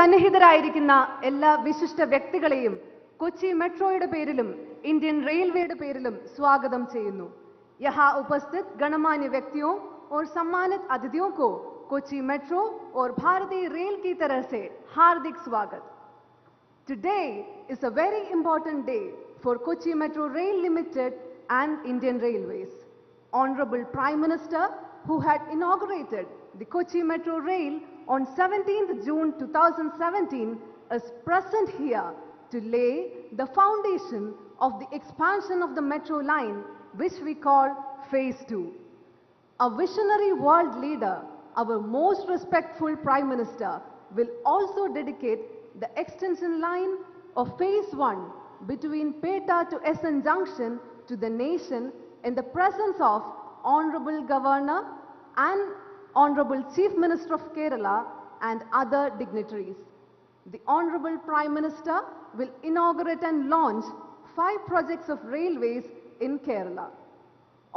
സന്നിഹിതരായിരിക്കുന്ന എല്ലാ വിശിഷ്ട വ്യക്തികളെയും കൊച്ചി മെട്രോയുടെ പേരിലും ഇന്ത്യൻ റെയിൽവേയുടെ പേരിലും സ്വാഗതം ചെയ്യുന്നു. यहाँ उपस्थित गणमान्य व्यक्तियों और सम्मानित अतिथियों को कोची मेट्रो और भारतीय रेल की तरफ से हार्दिक स्वागत. Today is a very important day for Kochi Metro Rail Limited and Indian Railways. Honorable Prime Minister, who had inaugurated the Kochi Metro Rail on 17th June 2017, is present here to lay the foundation of the expansion of the metro line, which we call Phase 2. A visionary world leader, our most respectful Prime Minister, will also dedicate the extension line of Phase 1 between Peta to SN Junction to the nation in the presence of Honorable Governor and Honorable Chief Minister of Kerala and other dignitaries. The Honorable Prime Minister will inaugurate and launch 5 projects of railways in Kerala.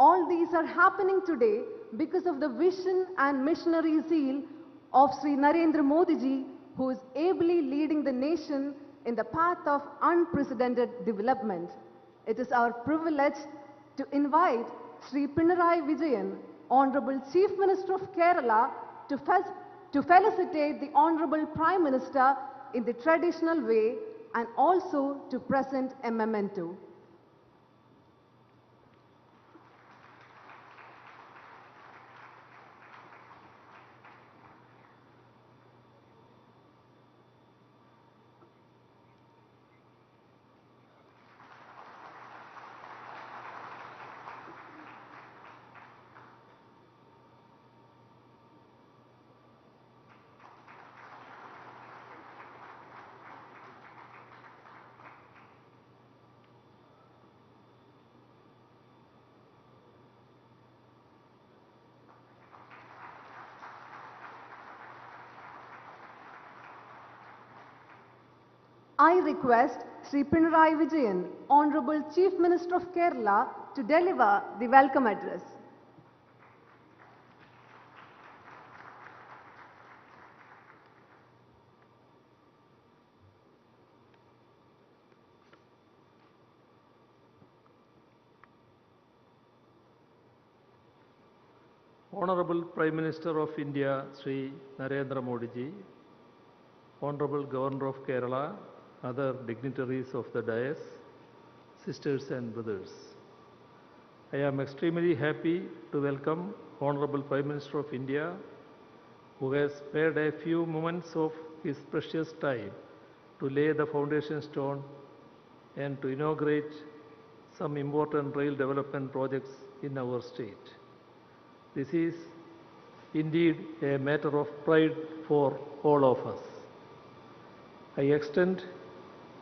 All these are happening today because of the vision and missionary zeal of Sri Narendra Modi ji, who is ably leading the nation in the path of unprecedented development. It is our privilege to invite Sri Pinarayi Vijayan, Honorable Chief Minister of Kerala, to felicitate the Honorable Prime Minister in the traditional way and also to present a memento. I request Sri Pinarayi Vijayan, Honorable Chief Minister of Kerala, to deliver the welcome address. Honorable Prime Minister of India, Sri Narendra Modi ji, Honorable Governor of Kerala, other dignitaries of the dais, sisters and brothers. I am extremely happy to welcome Honorable Prime Minister of India, who has spared a few moments of his precious time to lay the foundation stone and to inaugurate some important rail development projects in our state. This is indeed a matter of pride for all of us. I extend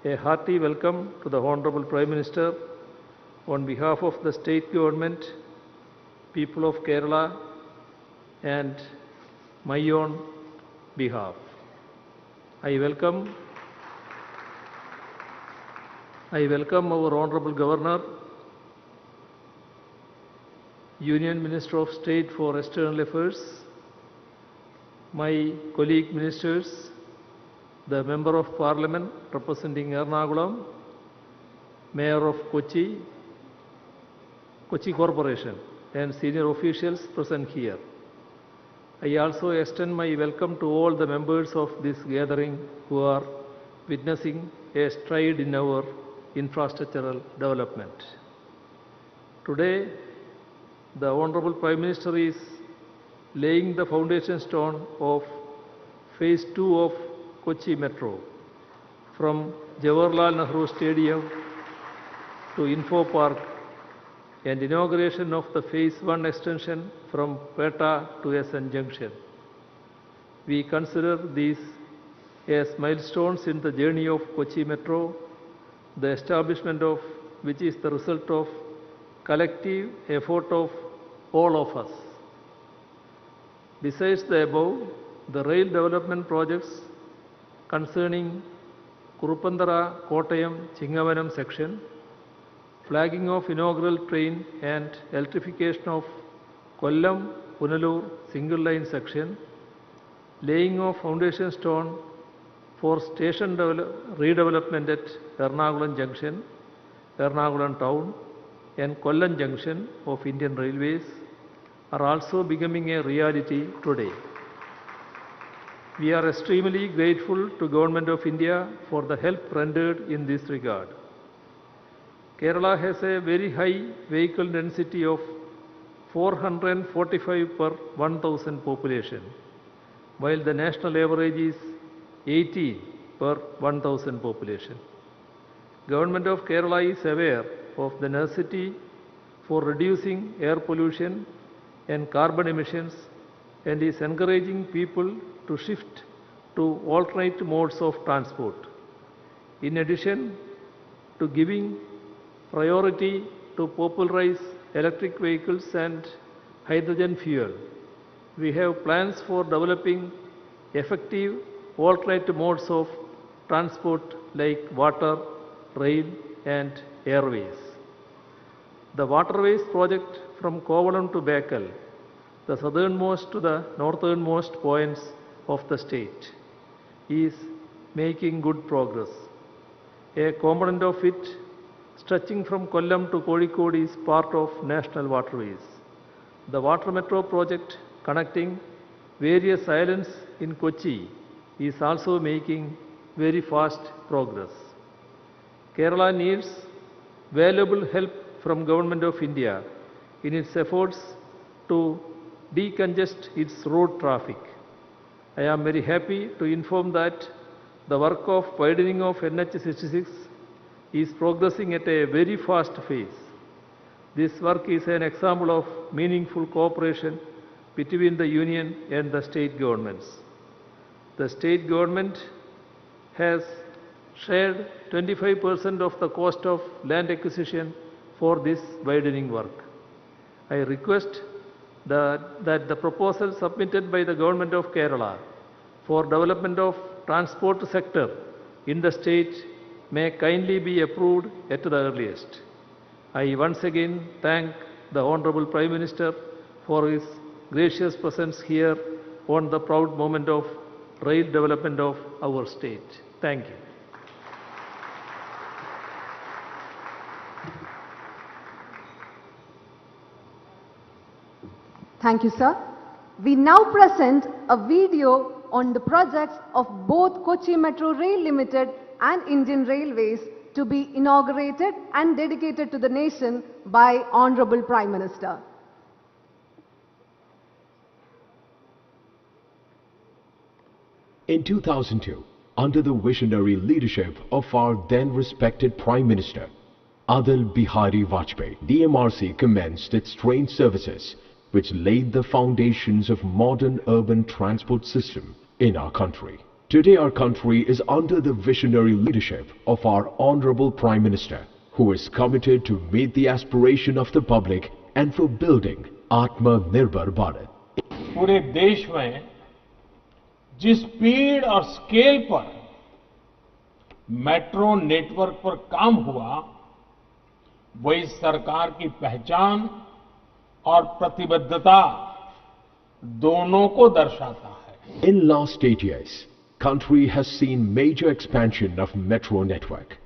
a hearty welcome to the Honorable Prime Minister on behalf of the state government, people of Kerala, and my own behalf. I welcome our Honorable Governor, Union Minister of State for External Affairs, my colleague ministers, the Member of Parliament representing Ernakulam, Mayor of Kochi Corporation, and senior officials present here. I also extend my welcome to all the members of this gathering who are witnessing a stride in our infrastructural development. Today, the Honorable Prime Minister is laying the foundation stone of Phase 2 of Kochi Metro, from Jawaharlal Nehru Stadium to Info Park, and inauguration of the Phase 1 extension from Peta to SN Junction. We consider these as milestones in the journey of Kochi Metro, the establishment of which is the result of collective effort of all of us. Besides the above, the rail development projects concerning Kurupandara Kottayam Chingavanam section, flagging of inaugural train and electrification of Golem Bonalo single line section, laying of foundation stone for station redevelopment at Ernakulam Junction, Ernakulam Town and Kollam Junction of Indian Railways are also becoming a reality today. We are extremely grateful to Government of India for the help rendered in this regard. Kerala has a very high vehicle density of 445 per 1000 population, while the national average is 80 per 1000 population. Government of Kerala is aware of the necessity for reducing air pollution and carbon emissions and is encouraging people to shift to alternate modes of transport. In addition to giving priority to popularize electric vehicles and hydrogen fuel, we have plans for developing effective alternate modes of transport like water, rail and airways. The Waterways Project from Kovalam to Bekal, the southernmost to the northernmost points of the state, is making good progress. A component of it, stretching from Kollam to Kozhikode, is part of National Waterways. The Water Metro project connecting various islands in Kochi is also making very fast progress. Kerala needs valuable help from Government of India in its efforts to decongest its road traffic. I am very happy to inform that the work of widening of NH66 is progressing at a very fast pace. This work is an example of meaningful cooperation between the Union and the state governments. The state government has shared 25% of the cost of land acquisition for this widening work. I request that the proposal submitted by the Government of Kerala for development of transport sector in the state may kindly be approved at the earliest. I once again thank the Honorable Prime Minister for his gracious presence here on the proud moment of rail development of our state. Thank you. Thank you, sir. We now present a video on the projects of both Kochi Metro Rail Limited and Indian Railways to be inaugurated and dedicated to the nation by Honorable Prime Minister. In 2002, under the visionary leadership of our then respected Prime Minister, Atal Bihari Vajpayee, DMRC commenced its train services, which laid the foundations of modern urban transport system in our country. Today our country is under the visionary leadership of our Honorable Prime Minister, who is committed to meet the aspiration of the public and for building Atmanirbhar Bharat. पूरे देश में जिस speed और scale पर metro network पर काम हुआ, वही सरकार की पहचान और प्रतिबद्धता दोनों को दर्शाता है. In last 8 years, country has seen major expansion of metro network.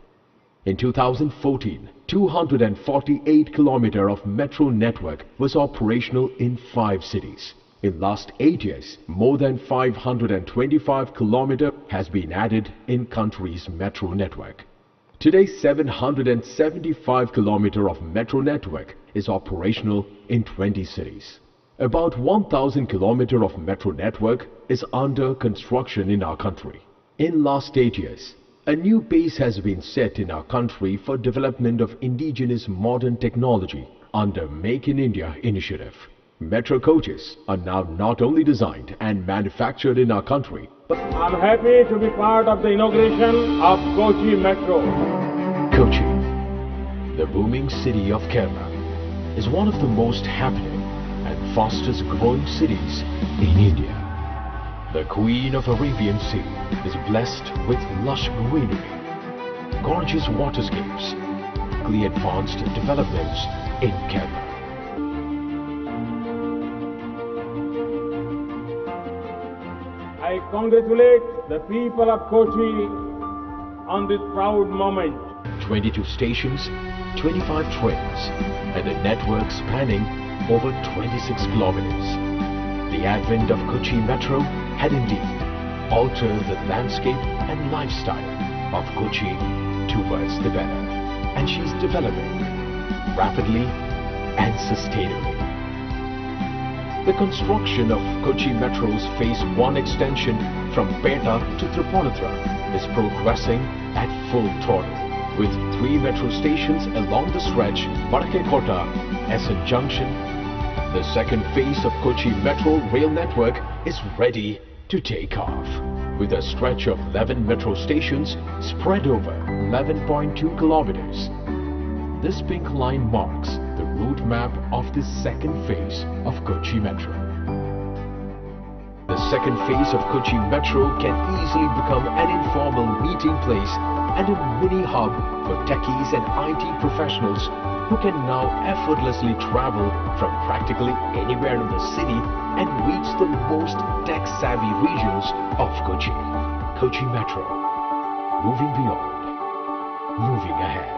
In 2014, 248 km of metro network was operational in 5 cities. In last 8 years, more than 525 km has been added in country's metro network. Today, 775 km of metro network is operational in 20 cities. About 1,000 km of metro network is under construction in our country. In last 8 years, a new pace has been set in our country for development of indigenous modern technology under Make in India initiative. Metro coaches are now not only designed and manufactured in our country, but I'm happy to be part of the inauguration of Kochi Metro. Kochi, the booming city of Kerala, is one of the most happening and fastest growing cities in India. The Queen of Arabian Sea is blessed with lush greenery, gorgeous waterscapes, greatly advanced developments in Kerala. I congratulate the people of Kochi on this proud moment. 22 stations, 25 trains, and a network spanning over 26 kilometers. The advent of Kochi Metro had indeed altered the landscape and lifestyle of Kochi towards the better, and she's developing rapidly and sustainably. The construction of Kochi Metro's Phase 1 extension from Peta to Tripunithura is progressing at full throttle, with 3 metro stations along the stretch Vadakekota, Essen Junction. The second phase of Kochi Metro rail network is ready to take off, with a stretch of 11 metro stations spread over 11.2 kilometers. This pink line marks the route map of the second phase of Kochi Metro. The second phase of Kochi Metro can easily become an informal meeting place and a mini hub for techies and IT professionals who can now effortlessly travel from practically anywhere in the city and reach the most tech-savvy regions of Kochi. Kochi Metro, moving beyond, moving ahead.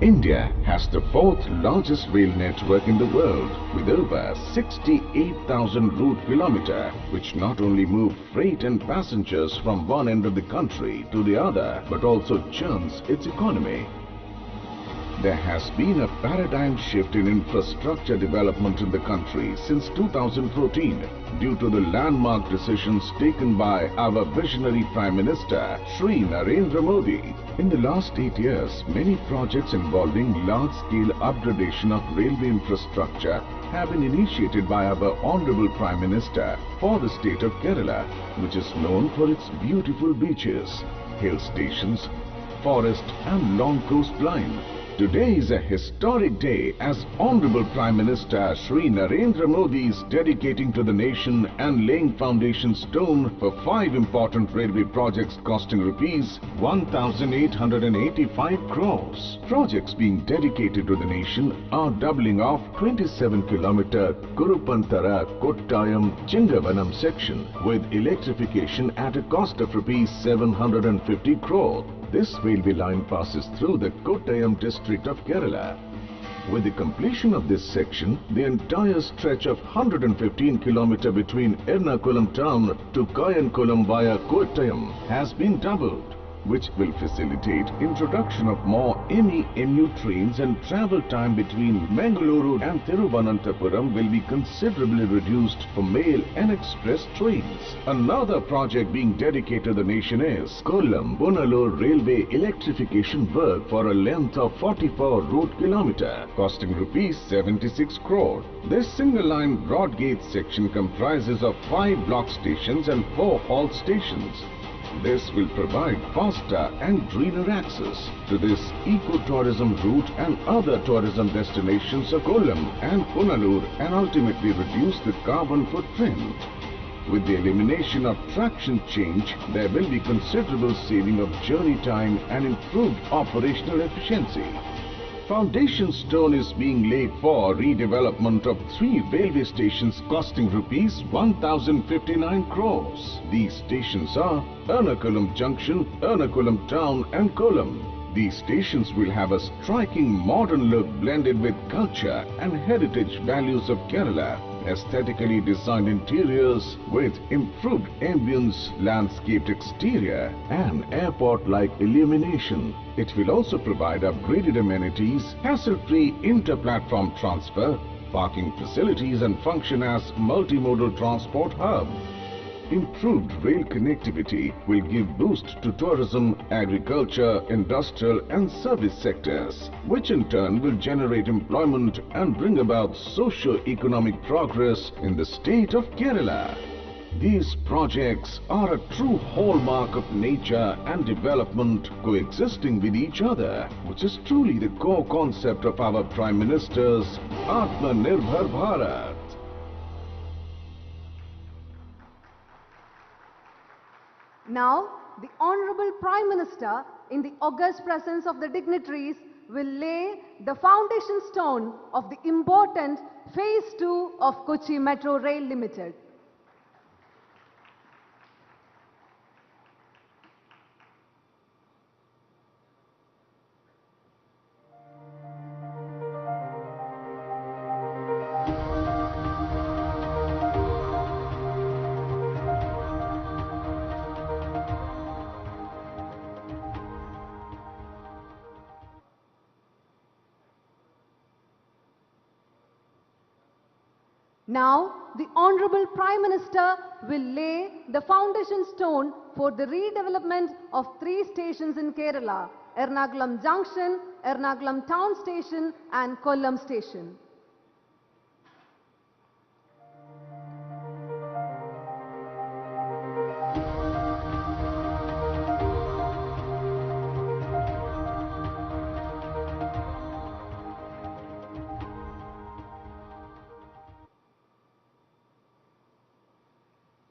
India has the 4th largest rail network in the world with over 68,000 route kilometers, which not only move freight and passengers from one end of the country to the other, but also churns its economy. There has been a paradigm shift in infrastructure development in the country since 2014 due to the landmark decisions taken by our visionary Prime Minister Shri Narendra Modi. In the last 8 years, many projects involving large-scale upgradation of railway infrastructure have been initiated by our Honorable Prime Minister for the state of Kerala, which is known for its beautiful beaches, hill stations, forest and long coastline. Today is a historic day as Honorable Prime Minister Shri Narendra Modi is dedicating to the nation and laying foundation stone for 5 important railway projects costing rupees 1,885 crores. Projects being dedicated to the nation are doubling of 27-kilometer Kurupantara Kottayam Chingavanam section with electrification at a cost of rupees 750 crore. This railway line passes through the Kottayam district of Kerala. With the completion of this section, the entire stretch of 115 km between Ernakulam town to Kayankulam via Kottayam has been doubled, which will facilitate introduction of more MEMU trains, and travel time between Mangaluru and Thiruvananthapuram will be considerably reduced for mail and express trains. Another project being dedicated to the nation is Golem Bonalo railway electrification work for a length of 44 route kilometer, costing rupees 76 crore. This single line broad gauge section comprises of 5 block stations and 4 halt stations. This will provide faster and greener access to this eco-tourism route and other tourism destinations of Golem and Bonalo, and ultimately reduce the carbon footprint. With the elimination of traction change, there will be considerable saving of journey time and improved operational efficiency. Foundation stone is being laid for redevelopment of 3 railway stations costing rupees 1,059 crores. These stations are Ernakulam Junction, Ernakulam Town and Kollam. These stations will have a striking modern look blended with culture and heritage values of Kerala. Aesthetically designed interiors with improved ambience, landscaped exterior and airport-like illumination. It will also provide upgraded amenities, hassle-free inter-platform transfer, parking facilities and function as multimodal transport hub. Improved rail connectivity will give boost to tourism, agriculture, industrial and service sectors, which in turn will generate employment and bring about socio-economic progress in the state of Kerala. These projects are a true hallmark of nature and development coexisting with each other, which is truly the core concept of our Prime Minister's Atmanirbhar Bharat. Now, the Honorable Prime Minister, in the august presence of the dignitaries, will lay the foundation stone of the important Phase 2 of Kochi Metro Rail Limited. Now, the Honorable Prime Minister will lay the foundation stone for the redevelopment of 3 stations in Kerala: Ernakulam Junction, Ernakulam Town Station and Kollam Station.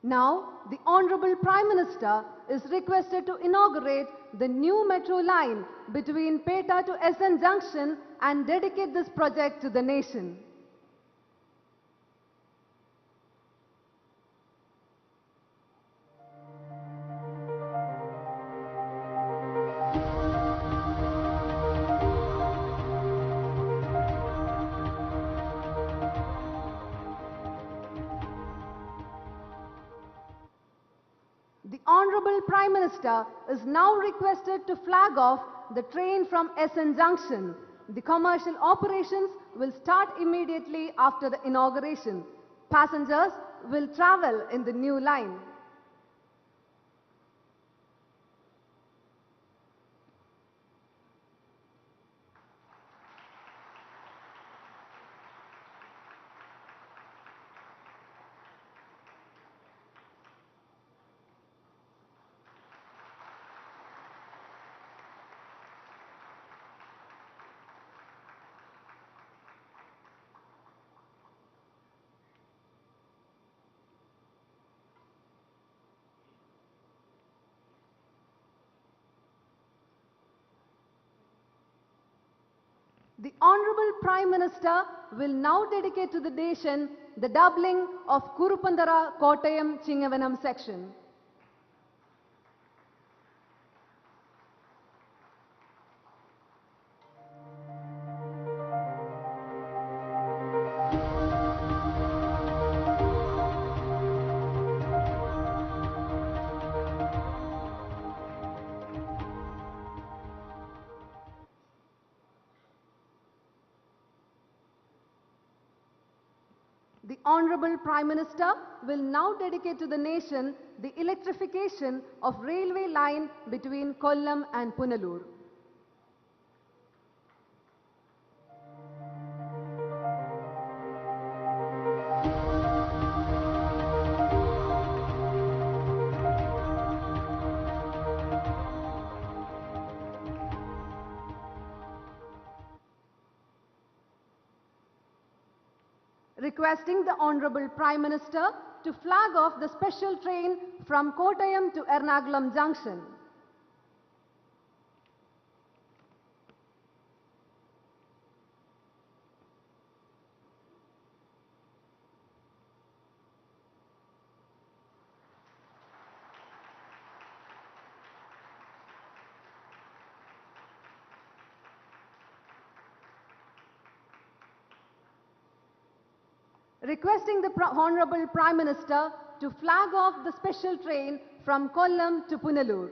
Now, the Honorable Prime Minister is requested to inaugurate the new metro line between Peta to SN Junction and dedicate this project to the nation. The Honorable Prime Minister is now requested to flag off the train from SN Junction. The commercial operations will start immediately after the inauguration. Passengers will travel in the new line. The Honorable Prime Minister will now dedicate to the nation the doubling of Kurupandara Kottayam Chingavanam section. The Honorable Prime Minister will now dedicate to the nation the electrification of railway line between Kollam and Punalur. Requesting the Honorable Prime Minister to flag off the special train from Kottayam to Ernakulam Junction. Requesting the Honorable Prime Minister to flag off the special train from Kollam to Punalur.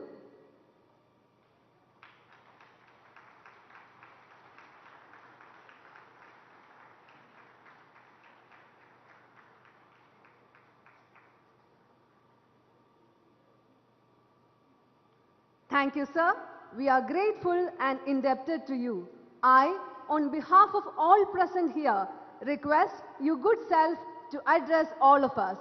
Thank you, sir. We are grateful and indebted to you. I, on behalf of all present here, request your good self to address all of us.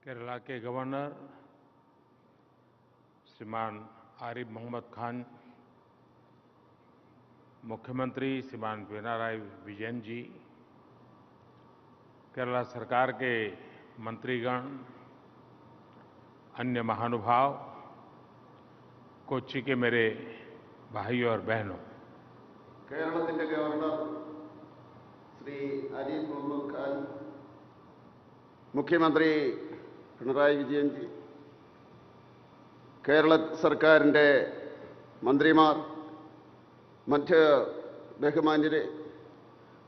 Kerala के governor श्रीमान आरिफ मोहम्मद खान, मुख्यमंत्री श्रीमान पिनाराई विजयन जी, केरला सरकार के मंत्रीगण, अन्य महानुभाव, कोच्चि के मेरे भाइयों और बहनों, കേരളത്തിന്റെ ഗവർണർ ശ്രീ ആരിഫ് മുഹമ്മദ് ഖാൻ, മുഖ്യമന്ത്രി പിണറായി വിജയൻ ജി, കേരള സർക്കാരിൻ്റെ മന്ത്രിമാർ, മറ്റ് ബഹുമാന്യരെ,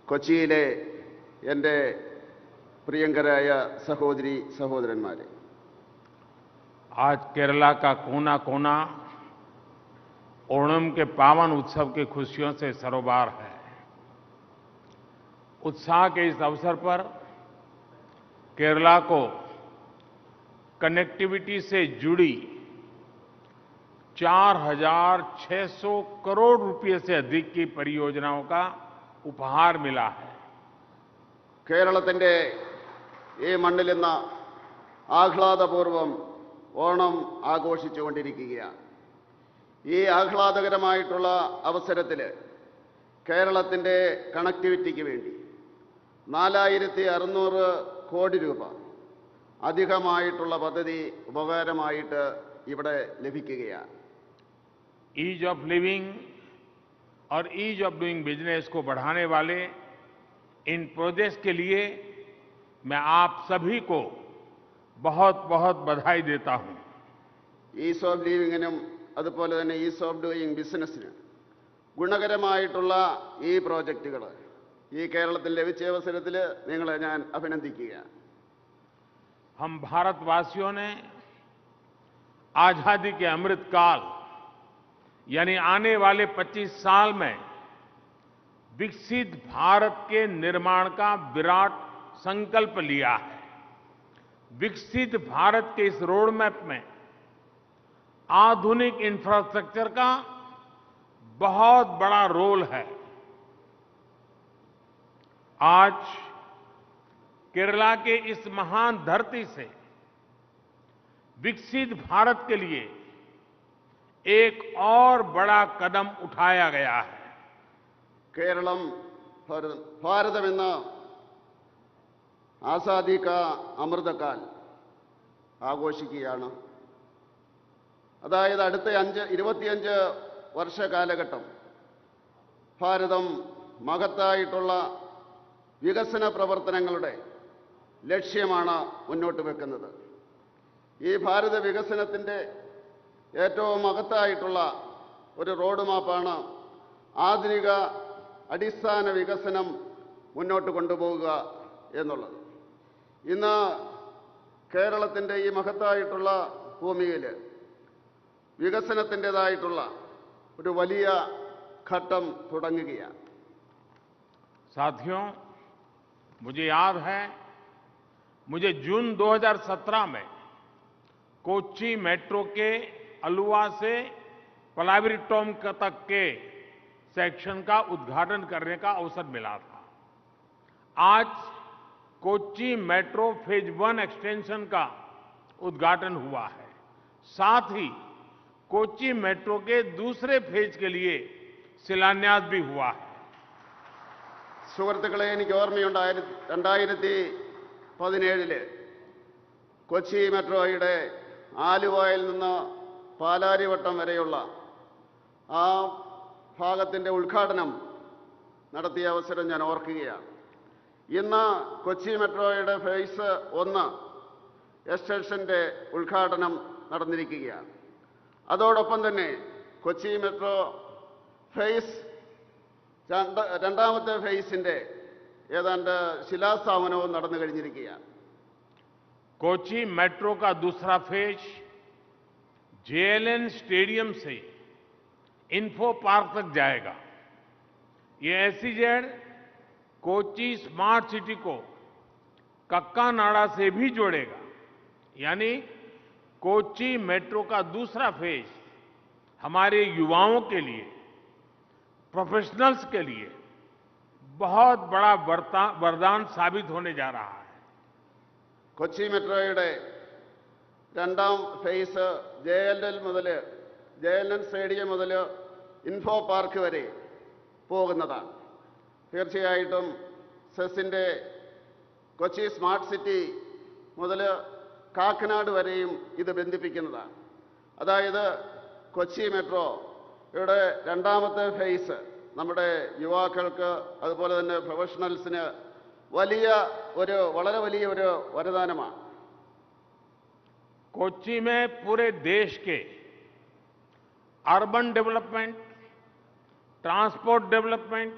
കൊച്ചിയിലെ എൻ്റെ പ്രിയങ്കരായ സഹോദരി സഹോദരന്മാരെ, आज केरला का कोना कोना ओणम के पावन उत्सव की खुशियों से सरोबार है। उत्साह के इस अवसर पर केरला को कनेक्टिविटी से जुड़ी 4,600 करोड़ रुपए से अधिक की परियोजनाओं का उपहार मिला है। കേരളത്തിൻ്റെ ഈ മണ്ണിൽ ഇന്ന് ആഹ്ലാദപൂർവം ഓണം ആഘോഷിച്ചുകൊണ്ടിരിക്കുകയാണ്. ഈ ആഹ്ലാദകരമായിട്ടുള്ള അവസരത്തിൽ കേരളത്തിൻ്റെ കണക്ടിവിറ്റിക്ക് വേണ്ടി 4,600 കോടി രൂപ അധികമായിട്ടുള്ള പദ്ധതി ഉപകാരമായിട്ട് ഇവിടെ ലഭിക്കുകയാണ്. ईज ऑफ लिविंग और ईज ऑफ डूइंग बिजनेस को बढ़ाने वाले इन प्रोजेक्ट्स के लिए मैं आप सभी को बहुत बहुत बधाई देता हूं। ഈസ് ഓഫ് ലിവിങ്ങിനും അതുപോലെ തന്നെ ഈസ് ഓഫ് ഡൂയിങ് ബിസിനസ്സിനും ഗുണകരമായിട്ടുള്ള ഈ പ്രോജക്റ്റുകൾ ഈ കേരളത്തിൽ ലഭിച്ച അവസരത്തിൽ നിങ്ങളെ ഞാൻ അഭിനന്ദിക്കുകയാണ്. हम भारतवासियों ने आजादी के अमृत काल यानी आने वाले 25 साल में विकसित भारत के निर्माण का विराट संकल्प लिया है। विकसित भारत के इस रोड मैप में आधुनिक इंफ्रास्ट्रक्चर का बहुत बड़ा रोल है। आज केरला के इस महान धरती से विकसित भारत के लिए एक और बड़ा कदम उठाया गया है। കേരളം ഭാരതമെന്ന ആസാദി കാ അമൃതകാൽ ആഘോഷിക്കുകയാണ്. അതായത് അടുത്ത 25 വർഷ കാലഘട്ടം ഭാരതം മഹത്തായിട്ടുള്ള വികസന പ്രവർത്തനങ്ങളുടെ ലക്ഷ്യമാണ് മുന്നോട്ട് വെക്കുന്നത്. ഈ ഭാരത വികസനത്തിൻ്റെ ഏറ്റവും മഹത്തായിട്ടുള്ള ഒരു റോഡ് മാപ്പാണ് ആധുനിക അടിസ്ഥാന വികസനം മുന്നോട്ട് കൊണ്ടുപോകുക എന്നുള്ളത്. ഇന്ന് കേരളത്തിൻ്റെ ഈ മഹത്തായിട്ടുള്ള ഭൂമിയിൽ വികസനത്തിൻ്റെതായിട്ടുള്ള ഒരു വലിയ ഘട്ടം തുടങ്ങുകയാണ്. साथियों, मुझे याद है, मुझे जून 2017 में कोच्चि मेट्रो के अलुवा से पलावीरटोम तक के सेक्शन का उद्घाटन करने का अवसर मिला था। आज कोच्चि मेट्रो फेज 1 एक्सटेंशन का उद्घाटन हुआ है। साथ ही कोच्चि मेट्रो के दूसरे फेज के लिए शिलान्यास भी हुआ है। സുഹൃത്തുക്കളെ, എനിക്ക് ഓർമ്മയുണ്ട് 2017 കൊച്ചി മെട്രോയുടെ ആലുവയിൽ നിന്ന് പാലാരിവട്ടം വരെയുള്ള ആ ഭാഗത്തിൻ്റെ ഉദ്ഘാടനം നടത്തിയ അവസരം ഞാൻ ഓർക്കുകയാണ്. ഇന്ന് കൊച്ചി മെട്രോയുടെ ഫേസ് 1 എക്സ്റ്റൻഷൻ്റെ ഉദ്ഘാടനം നടന്നിരിക്കുകയാണ്. അതോടൊപ്പം തന്നെ കൊച്ചി മെട്രോ ഫേസ് രണ്ടാമത്തെ ഫേസിൻ്റെ ഏതാണ്ട് ശിലാസ്ഥാപനവും നടന്നു കഴിഞ്ഞിരിക്കുകയാണ്. कोच्चि मेट्रो का दूसरा फेज जेएलएन स्टेडियम से इन्फो पार्क तक जाएगा। ये एसईजेड कोच्चि स्मार्ट सिटी को कक्कानाडा से भी जोड़ेगा। यानी कोच्चि मेट्रो का दूसरा फेज हमारे युवाओं के लिए, प्रोफेशनल्स के लिए बहुत बड़ा वरदान साबित होने जा रहा है। കൊച്ചി മെട്രോയുടെ രണ്ടാം ഫേസ് JLL മുതൽ JNN സ്റ്റേഡിയം മുതൽ ഇൻഫോ പാർക്ക് വരെ പോകുന്നതാണ്. തീർച്ചയായിട്ടും സെസിൻ്റെ കൊച്ചി സ്മാർട്ട് സിറ്റി മുതൽ കാക്കനാട് വരെയും ഇത് ബന്ധിപ്പിക്കുന്നതാണ്. അതായത് കൊച്ചി മെട്രോ ഇവിടെ രണ്ടാമത്തെ ഫേസ് നമ്മുടെ യുവാക്കൾക്ക് അതുപോലെ തന്നെ പ്രൊഫഷണൽസിന് വളരെ വലിയ ഒരു വരദാനമാണ്. कोच्चि में पूरे देश के अर्बन डेवलपमेंट, ट्रांसपोर्ट डेवलपमेंट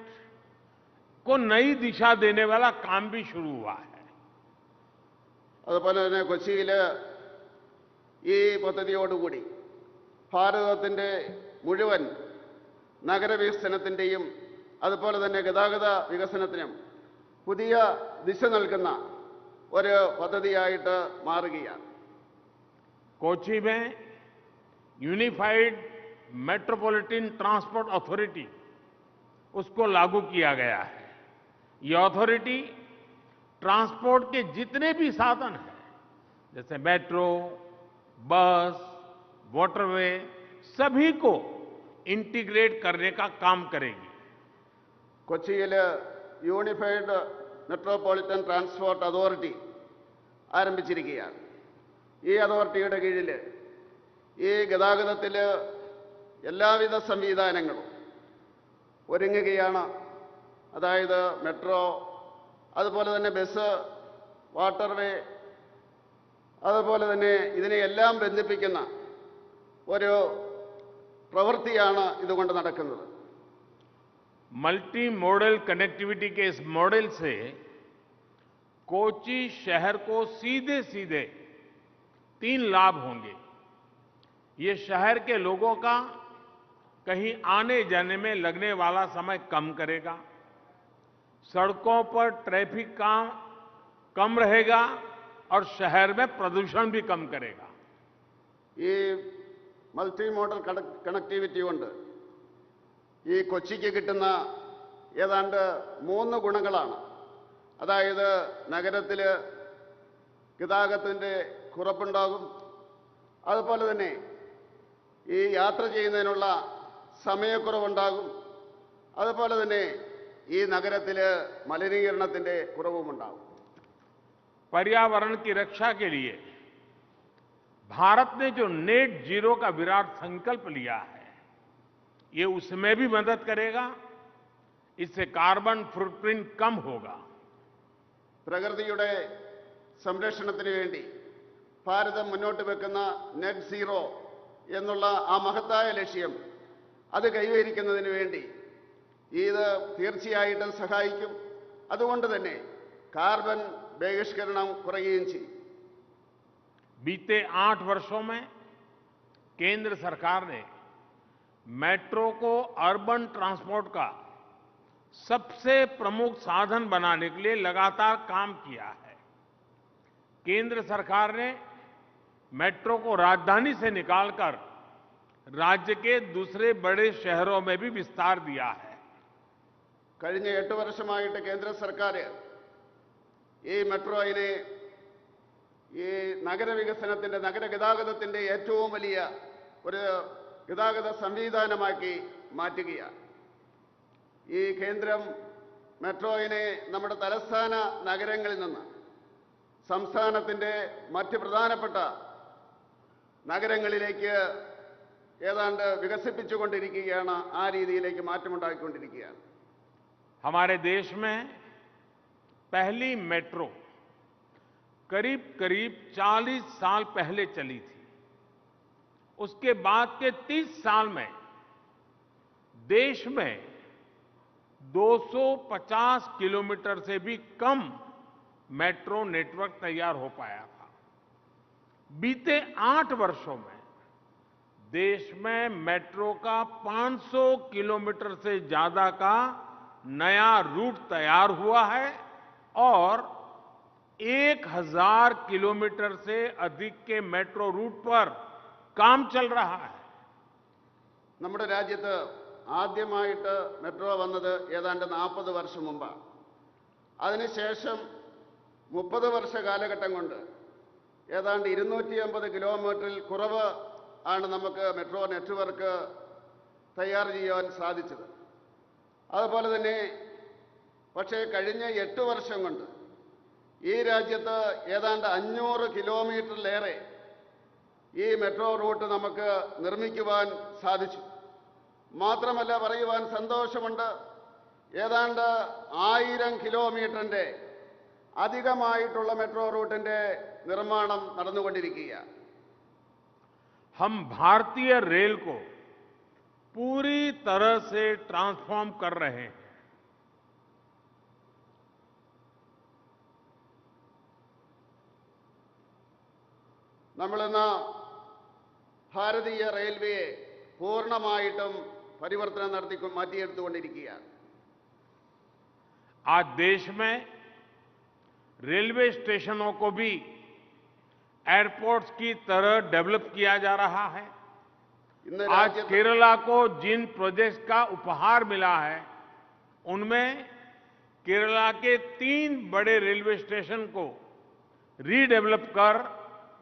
को नई दिशा देने वाला काम भी शुरू हुआ है. അതുപോലെ തന്നെ കൊച്ചിയിൽ ഈ പദ്ധതിയോടുകൂടി ഭാരതത്തിൻ്റെ മുഴുവൻ നഗരവികസനത്തിൻ്റെയും അതുപോലെ തന്നെ ഗതാഗത വികസനത്തിനും പുതിയ ദിശ നൽകുന്ന ഒരു പദ്ധതിയായിട്ട് മാറുകയാണ്. कोच्चि में यूनिफाइड मेट्रोपॉलिटन ट्रांसपोर्ट अथॉरिटी उसको लागू किया गया है. ये अथॉरिटी ट्रांसपोर्ट के जितने भी साधन हैं जैसे मेट्रो, बस, वाटरवे सभी को इंटीग्रेट करने का काम करेगी. കൊച്ചിയിൽ യൂണിഫൈഡ് മെട്രോപൊളിറ്റൻ ട്രാൻസ്പോർട്ട് അതോറിറ്റി ആരംഭിച്ചിരിക്കുകയാണ്. ഈ അതോറിറ്റിയുടെ കീഴിൽ ഈ ഗതാഗതത്തിൽ എല്ലാവിധ സംവിധാനങ്ങളും ഒരുങ്ങുകയാണ്. അതായത് മെട്രോ, അതുപോലെ തന്നെ ബസ്, വാട്ടർവേ, അതുപോലെ തന്നെ ഇതിനെയെല്ലാം ബന്ധിപ്പിക്കുന്ന ഒരു പ്രവൃത്തിയാണ് ഇതുകൊണ്ട് നടക്കുന്നത്. मल्टी मॉडल कनेक्टिविटी के इस मॉडल से कोच्चि शहर को सीधे सीधे 3 लाभ होंगे. ये शहर के लोगों का कहीं आने जाने में लगने वाला समय कम करेगा, सड़कों पर ट्रैफिक का कम रहेगा और शहर में प्रदूषण भी कम करेगा. ഈ മൾട്ടി മോഡൽ കണക്ടിവിറ്റി കൊണ്ട് ഈ കൊച്ചിക്ക് കിട്ടുന്ന ഏതാണ്ട് 3 ഗുണങ്ങളാണ്. അതായത് നഗരത്തിൽ ഗതാഗതത്തിൻ്റെ കുറവുണ്ടാകും, അതുപോലെ തന്നെ ഈ യാത്ര ചെയ്യുന്നതിനുള്ള സമയക്കുറവുണ്ടാകും, അതുപോലെ തന്നെ ഈ നഗരത്തിൽ മലിനീകരണത്തിൻ്റെ കുറവുമുണ്ടാകും. पर्यावरण की रक्षा के लिए भारत ने जो नेट जीरो का विराट संकल्प लिया है ये उसमें भी मदद करेगा. इससे कार्बन फुटप्रिंट कम होगा. പ്രകൃതിയുടെ സംരക്ഷണത്തിന് വേണ്ടി ഭാരതം മുന്നോട്ട് വെക്കുന്ന നെറ്റ് സീറോ എന്നുള്ള ആ മഹത്തായ ലക്ഷ്യം അത് കൈവരിക്കുന്നതിന് വേണ്ടി ഇത് തീർച്ചയായിട്ടും സഹായിക്കും. അതുകൊണ്ട് തന്നെ കാർബൺ ബഹിഷ്കരണം കുറയുകയും ചെയ്യും. बीते 8 वर्षों में केंद्र सरकार ने मेट्रो को अर्बन ट्रांसपोर्ट का सबसे प्रमुख साधन बनाने के लिए लगातार काम किया है. केंद्र सरकार ने मेट्रो को राजधानी से निकालकर राज्य के दूसरे बड़े शहरों में भी विस्तार दिया है. കഴിഞ്ഞ 8 വർഷമായിട്ട് കേന്ദ്ര സർക്കാർ ഈ മെട്രോയിനെ ഈ നഗരവികസനത്തിൻ്റെ നഗരഗതാഗതത്തിൻ്റെ ഏറ്റവും വലിയ ഒരു ഗതാഗത സംവിധാനമാക്കി മാറ്റുകയാണ്. ഈ കേന്ദ്രം മെട്രോയിനെ നമ്മുടെ തലസ്ഥാന നഗരങ്ങളിൽ നിന്ന് സംസ്ഥാനത്തിൻ്റെ മറ്റ് പ്രധാനപ്പെട്ട നഗരങ്ങളിലേക്ക് ഏതാണ്ട് വികസിപ്പിച്ചുകൊണ്ടിരിക്കുകയാണ്. ആ രീതിയിലേക്ക് മാറ്റമുണ്ടാക്കിക്കൊണ്ടിരിക്കുകയാണ്. हमारे देश में पहली मेट्रो करीब करीब 40 साल पहले चली थी. उसके बाद के 30 साल में देश में 250 किलोमीटर से भी कम मेट्रो नेटवर्क तैयार हो पाया था. बीते 8 वर्षों में देश में मेट्रो का 500 किलोमीटर से ज्यादा का नया रूट तैयार हुआ है और 1000 किलोमीटर से अधिक के मेट्रो रूट पर काम चल रहा है. നമ്മുടെ രാജ്യത്ത് ആദ്യമായിട്ട് മെട്രോ വന്നത് ഏതാണ്ട് 40 വർഷം മുമ്പാണ്. അതിനുശേഷം 30 വർഷ കാലഘട്ടം കൊണ്ട് ഏതാണ്ട് 250 കിലോമീറ്ററിൽ കുറവ് ആണ് നമുക്ക് മെട്രോ നെറ്റ്വർക്ക് തയ്യാർ ചെയ്യാൻ സാധിച്ചത്. അതുപോലെ തന്നെ പക്ഷേ കഴിഞ്ഞ 8 വർഷം കൊണ്ട് ഈ രാജ്യത്ത് ഏതാണ്ട് 500 കിലോമീറ്ററിലേറെ ഈ മെട്രോ റൂട്ട് നമുക്ക് നിർമ്മിക്കുവാൻ സാധിച്ചു. മാത്രമല്ല പറയുവാൻ സന്തോഷമുണ്ട്, ഏതാണ്ട് 1000 കിലോമീറ്ററിൻ്റെ അധികമായിട്ടുള്ള മെട്രോ റൂട്ടിൻ്റെ നിർമ്മാണം നടന്നുകൊണ്ടിരിക്കുകയാണ്. हम भारतीय रेल को पूरी तरह से ट्रांसफॉर्म कर रहे हैं. നമ്മളിന്ന് ഭാരതീയ റെയിൽവേയെ പൂർണ്ണമായിട്ടും പരിവർത്തനം നടത്തി മാറ്റിയെടുത്തുകൊണ്ടിരിക്കുകയാണ്. आज देश में रेलवे स्टेशनों को भी एयरपोर्ट्स की तरह डेवलप किया जा रहा है. ഇന്ന് आज രാജ്യത്ത് केरला को जिन प्रोजेक्ट्स का उपहार मिला है, उनमें केरला के 3 बड़े रेलवे स्टेशन को रीडेवलप कर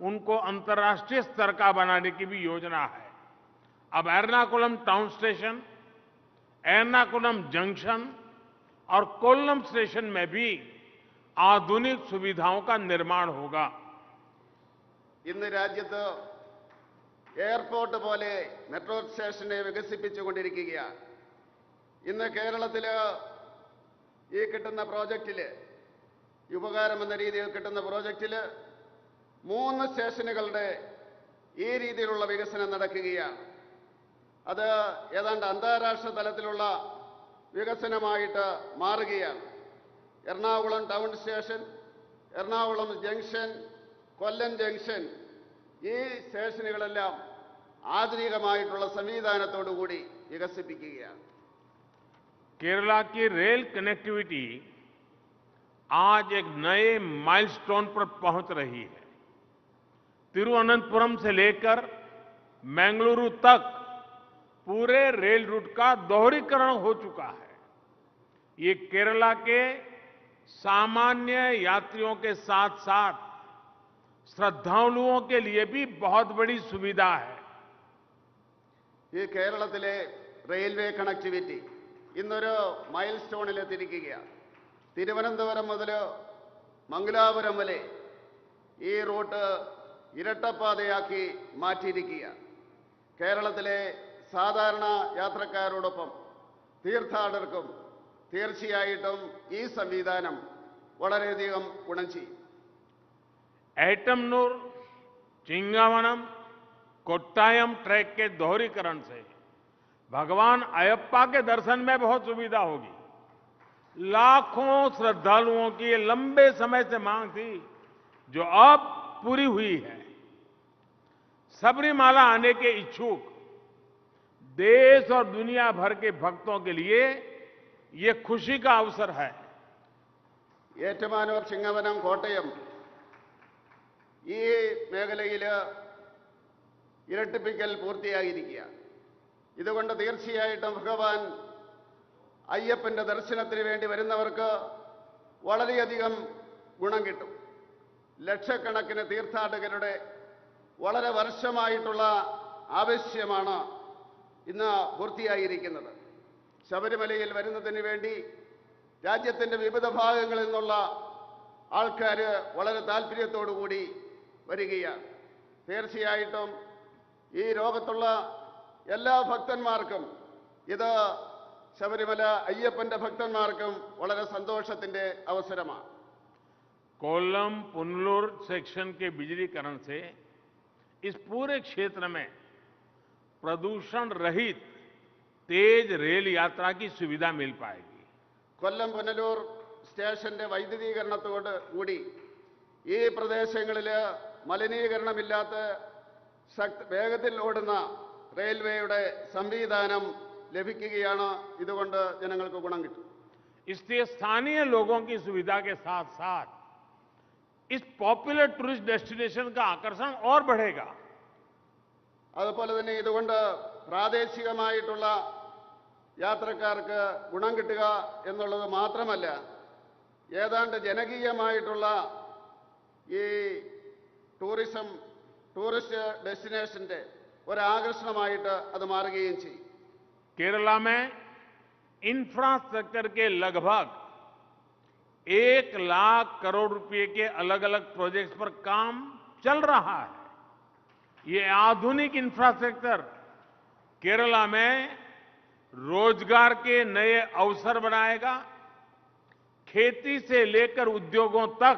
उनको अंतर्राष्ट्रीय स्तर का बनाने की भी योजना है. अब Ernakulam town station, Ernakulam junction और कोल्लम स्टेशन में भी आधुनिक सुविधाओं का निर्माण होगा. ഇന്ന് രാജ്യത്ത് എയർപോർട്ട് പോലെ മെട്രോ സ്റ്റേഷനെ വികസിപ്പിച്ചുകൊണ്ടിരിക്കുകയാണ്. ഇന്ന് കേരളത്തിൽ ഈ കിട്ടുന്ന പ്രോജക്റ്റിൽ, ഉപകാരമെന്ന രീതിയിൽ കിട്ടുന്ന പ്രോജക്റ്റിൽ 3 സ്റ്റേഷനുകളുടെ ഈ രീതിയിലുള്ള വികസനം നടക്കുകയാണ്. അത് ഏതാണ്ട് അന്താരാഷ്ട്ര തലത്തിലുള്ള വികസനമായിട്ട് മാറുകയാണ്. Ernakulam town station, Ernakulam junction, Kollam junction, ഈ സ്റ്റേഷനുകളെല്ലാം ആധുനികമായിട്ടുള്ള സംവിധാനത്തോടുകൂടി വികസിപ്പിക്കുകയാണ്. केरला की रेल कनेक्टिविटी आज एक नए माइलस्टोन पर पहुंच रही है. तिरुवनंतपुरम से लेकर मंगलुरु तक पूरे रेल रूट का दोहरीकरण हो चुका है. ये केरला के सामान्य यात्रियों के साथ साथ श्रद्धालुओं के लिए भी बहुत बड़ी सुविधा है. ഈ കേരളത്തിലെ റെയിൽവേ കണക്ടിവിറ്റി ഇന്നൊരു മൈൽ സ്റ്റോണിലെത്തിയിരിക്കുകയാണ്. തിരുവനന്തപുരം മുതൽ മംഗലാപുരം വരെ ഈ റൂട്ട് ഇരട്ടപ്പാതയാക്കി മാറ്റിയിരിക്കുകയാണ്. കേരളത്തിലെ സാധാരണ യാത്രക്കാരോടൊപ്പം തീർത്ഥാടകർക്കും തീർച്ചയായിട്ടും ഈ സംവിധാനം വളരെയധികം ഗുണം ചെയ്യും. एटमनूर, चिंगावनम, कोट्टायम ट्रैक के दोहरीकरण से भगवान अयप्पा के दर्शन में बहुत सुविधा होगी. लाखों श्रद्धालुओं की ये लंबे समय से मांग थी, जो अब पूरी हुई है. सबरीमाला आने के इच्छुक देश और दुनिया भर के भक्तों के लिए ये खुशी का अवसर है. ഏറ്റുമാനൂർ, ചിങ്ങവനം, കോട്ടയം ഈ മേഖലയിൽ ഇരട്ടിപ്പിക്കൽ പൂർത്തിയായിരിക്കുകയാണ്. ഇതുകൊണ്ട് തീർച്ചയായിട്ടും ഭഗവാൻ അയ്യപ്പന്റെ ദർശനത്തിന് വേണ്ടി വരുന്നവർക്ക് വളരെയധികം ഗുണം കിട്ടും. ലക്ഷക്കണക്കിന് തീർത്ഥാടകരുടെ വളരെ വർഷമായിട്ടുള്ള ആവശ്യമാണ് ഇന്ന് പൂർത്തിയായിരിക്കുന്നത്. ശബരിമലയിൽ വരുന്നതിന് വേണ്ടി രാജ്യത്തിൻ്റെ വിവിധ ഭാഗങ്ങളിൽ നിന്നുള്ള ആൾക്കാർ വളരെ താല്പര്യത്തോടു കൂടി വരികയാണ്. തീർച്ചയായിട്ടും ഈ ലോകത്തുള്ള എല്ലാ ഭക്തന്മാർക്കും, ഇത് ശബരിമല അയ്യപ്പന്റെ ഭക്തന്മാർക്കും വളരെ സന്തോഷത്തിന്റെ അവസരമാണ്. कोल्लम पुनलूर सेक्शन के बिजलीकरण से इस पूरे क्षेत्र में प्रदूषण रहित तेज रेल यात्रा की सुविधा मिल पाएगी. കൊല്ലം പുനലൂർ സ്റ്റേഷന്റെ വൈദ്യുതീകരണത്തോട് കൂടി ഈ പ്രദേശങ്ങളിൽ മലിനീകരണമില്ലാത്ത വേഗത്തിൽ ഓടുന്ന റെയിൽവേയുടെ സംവിധാനം ലഭിക്കുകയാണ്. ഇതുകൊണ്ട് ജനങ്ങൾക്ക് ഗുണം കിട്ടും. इससे स्थानीय लोगों की सुविधा के साथ साथ इस पॉपुलर टूरिस्ट डेस्टिनेशन का आकर्षण और बढ़ेगा. അതുപോലെ തന്നെ ഇതുകൊണ്ട് പ്രാദേശികമായിട്ടുള്ള യാത്രക്കാർക്ക് ഗുണം കിട്ടുക എന്നുള്ളത് മാത്രമല്ല, ഏതാണ്ട് ജനകീയമായിട്ടുള്ള ഈ ടൂറിസ്റ്റ് ഡെസ്റ്റിനേഷൻ്റെ ഒരാകർഷണമായിട്ട് അത് മാറുകയും ചെയ്യും. केरला में इंफ्रास्ट्रक्चर के लगभग 1 लाख करोड़ रुपए के अलग अलग प्रोजेक्ट्स पर काम चल रहा है. ये आधुनिक इंफ्रास्ट्रक्चर केरला में रोजगार के नए अवसर बनाएगा. खेती से लेकर उद्योगों तक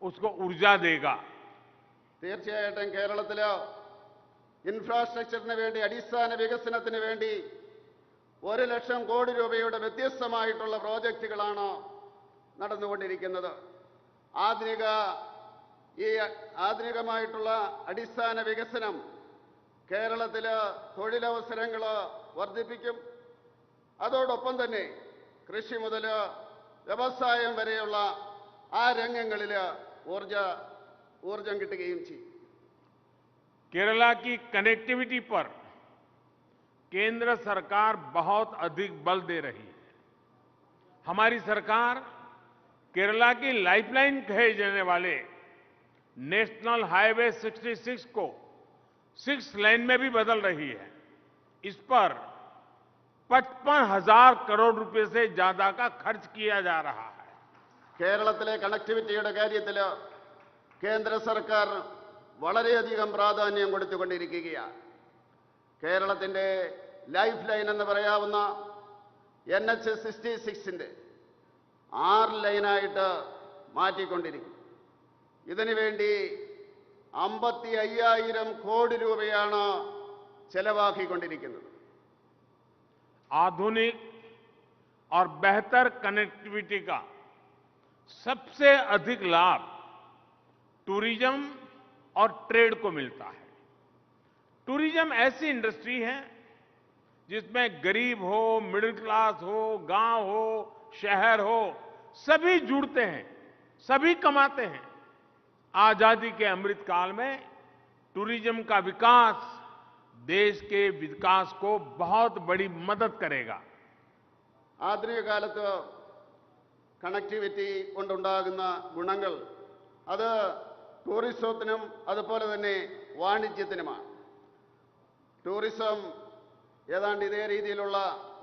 उसको ऊर्जा देगा. തീർച്ചയായിട്ടും കേരളത്തിൽ ഇൻഫ്രാസ്ട്രക്ചറിന് വേണ്ടി, അടിസ്ഥാന വികസനത്തിന് വേണ്ടി 1 ലക്ഷം കോടി രൂപയുടെ വ്യത്യസ്തമായിട്ടുള്ള പ്രോജക്റ്റുകളാണ് നടന്നുകൊണ്ടിരിക്കുന്നത്. ആധുനികമായിട്ടുള്ള അടിസ്ഥാന വികസനം കേരളത്തിൽ തൊഴിലവസരങ്ങൾ വർദ്ധിപ്പിക്കും. അതോടൊപ്പം തന്നെ കൃഷി മുതൽ വ്യവസായം വരെയുള്ള ആ രംഗങ്ങളിൽ ഊർജം കിട്ടുകയും ചെയ്യും. केरला की कनेक्टिविटी पर केंद्र सरकार बहुत अधिक बल दे रही है. हमारी सरकार केरला की लाइफलाइन कहे जाने वाले नेशनल हाईवे 66 को 6 लेन में भी बदल रही है. इस पर 55,000 करोड़ रुपए से ज्यादा का खर्च किया जा रहा है. കേരളത്തിലെ കണക്ടിവിറ്റിയുടെ കാര്യത്തിൽ കേന്ദ്ര സർക്കാർ വളരെയധികം പ്രാധാന്യം കൊടുത്തുകൊണ്ടിരിക്കുകയാണ്. കേരളത്തിന്റെ ലൈഫ് ലൈൻ എന്ന് പറയാവുന്ന NH 66ന്റെ 6 ലൈനായിട്ട് മാറ്റിക്കൊണ്ടിരിക്കും. ഇതിനുവേണ്ടി 55,000 കോടി രൂപയാണ് ചെലവാക്കിക്കൊണ്ടിരിക്കുന്നത്. आधुनिक और बेहतर कनेक्टिविटी का सबसे अधिक लाभ टूरिज्म और ट्रेड को मिलता है. टूरिज्म ऐसी इंडस्ट्री है जिसमें गरीब हो, मिडिल क्लास हो, गांव हो, शहर हो, सभी जुड़ते हैं, सभी कमाते हैं. आजादी के अमृत काल में टूरिज्म का विकास देश के विकास को बहुत बड़ी मदद करेगा. ആധുനിക കാലത്ത് കണക്ടിവിറ്റി കൊണ്ടുണ്ടാകുന്ന ഗുണങ്ങൾ അത് ടൂറിസത്തിനും അതുപോലെ തന്നെ വാണിജ്യത്തിനുമാണ്. ടൂറിസം ഏതാണ്ട് ഇതേ രീതിയിലുള്ള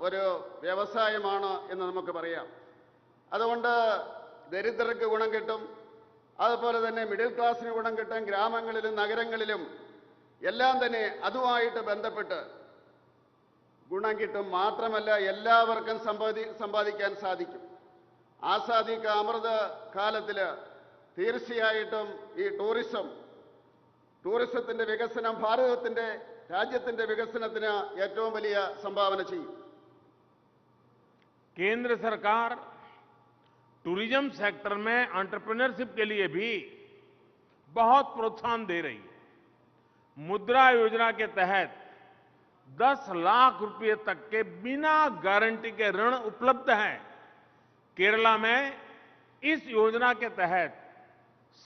ഒരു വ്യവസായമാണ് എന്ന് നമുക്ക് പറയാം. അതുകൊണ്ട് ദരിദ്രർക്ക് ഗുണം കിട്ടും, അതുപോലെ തന്നെ മിഡിൽ ക്ലാസ്സിന് ഗുണം കിട്ടും. ഗ്രാമങ്ങളിലും നഗരങ്ങളിലും എല്ലാം തന്നെ അതുമായിട്ട് ബന്ധപ്പെട്ട് ഗുണം കിട്ടും. മാത്രമല്ല എല്ലാവർക്കും സമ്പാദിക്കാൻ സാധിക്കും. ആസാദി കാ അമൃത് കാലത്തിൽ തീർച്ചയായിട്ടും ഈ ടൂറിസത്തിന്റെ വികസനം രാജ്യത്തിന്റെ വികസനത്തിന് ഏറ്റവും വലിയ സംഭാവന ചെയ്യും. केंद्र सरकार टूरिज्म सेक्टर में एंटरप्रेन्योरशिप के लिए भी बहुत प्रोत्साहन दे रही है. मुद्रा योजना के तहत 10 लाख रुपए तक के बिना गारंटी के ऋण उपलब्ध हैं. केरला में इस योजना के तहत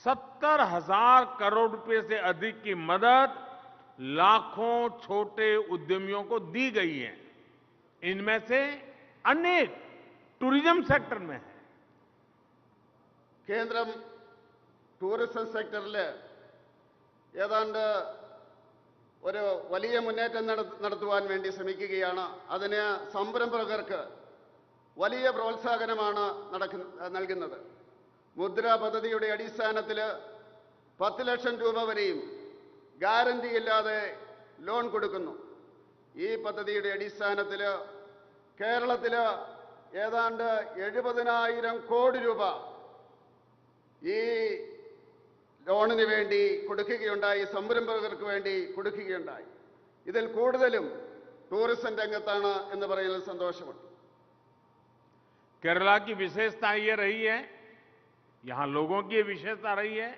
70,000 करोड़ रुपए से अधिक की मदद लाखों छोटे उद्यमियों को दी गई है. इनमें से अनेक टूरिज्म सेक्टर में है. കേന്ദ്രം ടൂറിസം സെക്ടറിൽ ഏതാണ്ട് ഒരു വലിയ മുന്നേറ്റം നടത്തുവാൻ വേണ്ടി ശ്രമിക്കുകയാണ്. അതിന് സംരംഭകർക്ക് വലിയ പ്രോത്സാഹനമാണ് നൽകുന്നത്. മുദ്രാ പദ്ധതിയുടെ അടിസ്ഥാനത്തിൽ 10 ലക്ഷം രൂപ വരെയും ഗ്യാരണ്ടിയില്ലാതെ ലോൺ കൊടുക്കുന്നു. ഈ പദ്ധതിയുടെ അടിസ്ഥാനത്തിൽ കേരളത്തിൽ ഏതാണ്ട് 70,000 കോടി രൂപ ഈ ലോണിന് വേണ്ടി കൊടുക്കുകയുണ്ടായി, സംരംഭകർക്ക് വേണ്ടി കൊടുക്കുകയുണ്ടായി. ഇതിൽ കൂടുതലും ടൂറിസം രംഗത്താണ് എന്ന് പറയുന്നത് സന്തോഷമുണ്ട്. केरला की विशेषता ये रही है, यहां लोगों की ये विशेषता रही है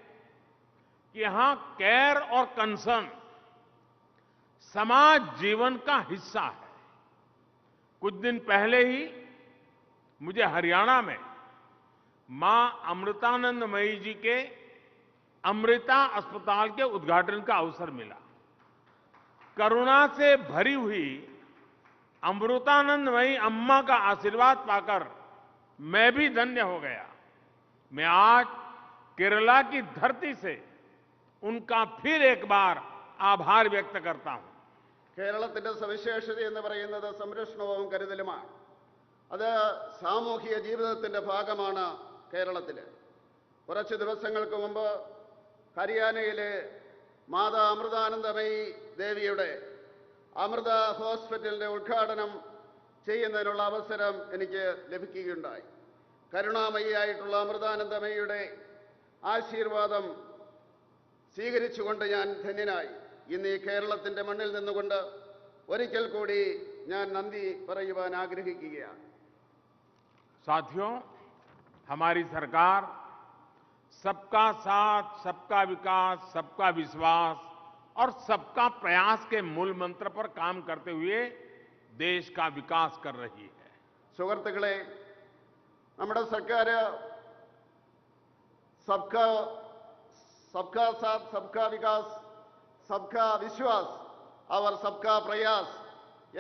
कि यहां केयर और कंसर्न समाज जीवन का हिस्सा है. कुछ दिन पहले ही मुझे हरियाणा में मां अमृतानंदमयी जी के अमृता अस्पताल के उद्घाटन का अवसर मिला. करुणा से भरी हुई अमृतानंदमयी अम्मा का आशीर्वाद पाकर मैं भी धन्य हो गया. मैं आज केरला की धरती से उनका फिर एक बार आभार व्यक्त करता हूं। കേരളത്തിന്റെ സവിശേഷത എന്ന് പറയുന്നത് സംരക്ഷണവും കരുതലുമാണ്. അത് സാമൂഹിക ജീവിതത്തിന്റെ ഭാഗമാണ് കേരളത്തിൽ. കുറച്ച് ദിവസങ്ങൾക്ക് മുമ്പ് ഹരിയാനയിലെ മാതാ അമൃതാനന്ദമയി ദേവിയുടെ അമൃത ഹോസ്പിറ്റലിന്റെ ഉദ്ഘാടനം ചെയ്യുന്നതിനുള്ള അവസരം എനിക്ക് ലഭിക്കുകയുണ്ടായി. കരുണാമയിയായിട്ടുള്ള അമൃതാനന്ദമയിയുടെ ആശീർവാദം സ്വീകരിച്ചുകൊണ്ട് ഞാൻ ധന്യനായി. ഇന്ന് ഈ കേരളത്തിന്റെ മണ്ണിൽ നിന്നുകൊണ്ട് ഒരിക്കൽ കൂടി ഞാൻ നന്ദി പറയുവാൻ ആഗ്രഹിക്കുകയാണ്. साथियों, हमारी सरकार सबका साथ, सबका विकास, सबका विश्वास और सबका प्रयास के मूल मंत्र पर काम करते हुए देश का विकास कर रही है. സുഹൃത്തുക്കളെ, നമ്മുടെ സർക്കാർ सबका साथ, सबका विकास, सबका വിശ്വാസ് और सबका പ്രയാസ്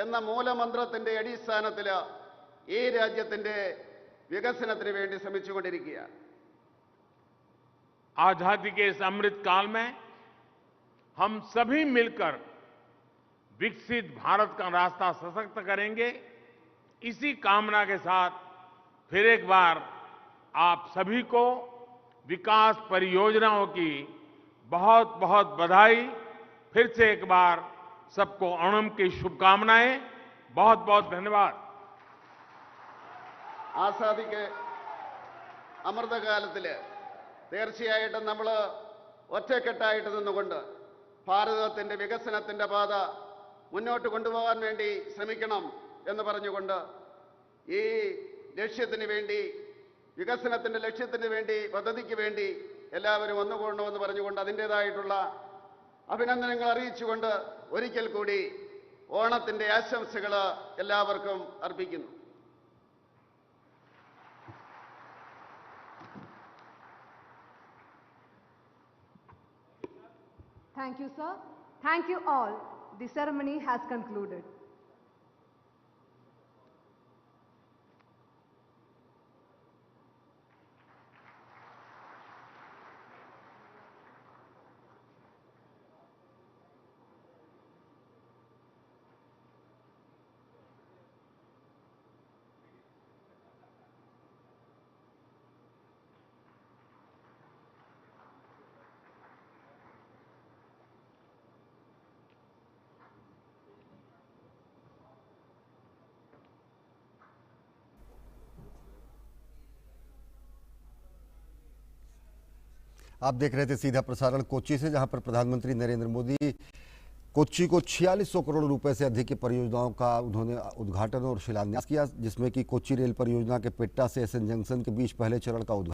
എന്ന മൂലമന്ത്രത്തിന്റെ അടിസ്ഥാനത്തിൽ ഈ രാജ്യത്തിന്റെ വികസനത്തിന് വേണ്ടി ശ്രമിച്ചുകൊണ്ടിരിക്കുകയാണ്. आजादी के इस अमृत काल में हम सभी मिलकर विकसित भारत का रास्ता सशक्त करेंगे. इसी कामना के साथ फिर एक बार आप सभी को विकास परियोजनाओं की बहुत बहुत बधाई. फिर से एक बार सबको ओणम की शुभकामनाएं. बहुत बहुत धन्यवाद. ആസാദിക്ക് അമൃതകാലത്തിൽ തീർച്ചയായിട്ടും നമ്മൾ ഒറ്റക്കെട്ടായിട്ട് നിന്നുകൊണ്ട് ഭാരതത്തിന്റെ വികസനത്തിന്റെ പാത മുന്നോട്ട് കൊണ്ടുപോകാൻ വേണ്ടി ശ്രമിക്കണം എന്ന് പറഞ്ഞുകൊണ്ട് ഈ ലക്ഷ്യത്തിന് വേണ്ടി, വികസനത്തിന്റെ ലക്ഷ്യത്തിന് വേണ്ടി, പദ്ധതിക്ക് വേണ്ടി എല്ലാവരും ഒന്നുകൂടണമെന്ന് പറഞ്ഞുകൊണ്ട് അതിൻ്റെതായിട്ടുള്ള അഭിനന്ദനങ്ങൾ അറിയിച്ചുകൊണ്ട് ഒരിക്കൽ കൂടി ഓണത്തിന്റെ ആശംസകൾ എല്ലാവർക്കും അർപ്പിക്കുന്നു. Thank you, sir. Thank you all. The ceremony has concluded. आप देख रहे थे सीधा प्रसारण कोच्चि से, जहां पर प्रधानमंत्री नरेंद्र मोदी कोच्चि को 4600 करोड़ रुपए से अधिक की परियोजनाओं का उन्होंने उद्घाटन और शिलान्यास किया, जिसमें कि कोच्चि रेल परियोजना के पेट्टा से एसएन जंक्शन के बीच पहले चरण का उद्घाटन